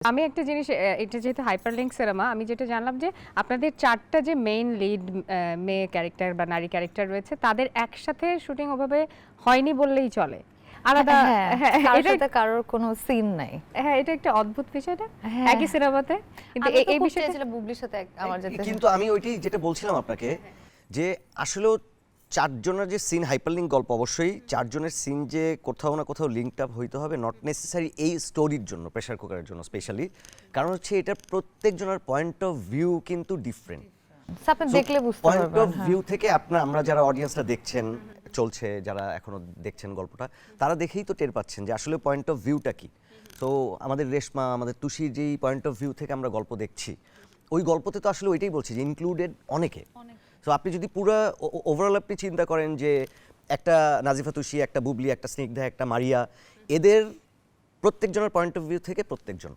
আমি একটা জিনিস এটা যেহেতু হাইপারলিংক সিনেমা আমি যেটা জানলাম যে আপনাদের 4টা যে মেইন লিড মেয়ে ক্যারেক্টার বা নারী ক্যারেক্টার রয়েছে তাদের একসাথে শুটিং ওভাবে হয়নি বললেই চলে আলাদা হ্যাঁ, কারোর সাথে কারোর কোনো সিন নাই। হ্যাঁ এটা একটা অদ্ভুত বিষয় না হ্যাঁ। একই সিনেমাতে কিন্তু আমি তো এই খুব বিষয়টা চেয়েছিলাম বুবলির সাথে আমার যেতে। কিন্তু আমি ওইটাই যেটা বলছিলাম আপনাকে যে আসলেও চারজনের যে সিন হাইপারলিঙ্ক গল্প অবশ্যই চারজনের সিন যে কোথাও না কোথাও লিঙ্কড আপ হইতে হবে নট নেসেসারি এই স্টোরির জন্য প্রেসার কুকারের জন্য স্পেশালি কারণ হচ্ছে এটা প্রত্যেকজনের পয়েন্ট অফ ভিউ কিন্তু ডিফারেন্ট আপনি দেখলে বুঝতে পয়েন্ট পারবেন। অফ ভিউ থেকে আমরা যারা অডিয়েন্সরা দেখছেন চলছে যারা এখনো দেখছেন গল্পটা তারা দেখেই তো টের পাচ্ছেন যে আসলে পয়েন্ট অফ ভিউটা কি তো আমাদের রেশমা আমাদের তুষির যেই পয়েন্ট অফ ভিউ থেকে আমরা গল্প দেখছি ওই গল্পতে তো আসলে ওইটাই বলছি যে ইনক্লুডেড অনেকে তো আপনি যদি পুরো ওভারঅল আপনি চিন্তা করেন যে একটা নাজিফা তুষি একটা বুবলি একটা স্নিগ্ধা একটা মারিয়া এদের প্রত্যেকজনের পয়েন্ট অফ ভিউ থেকে প্রত্যেকজন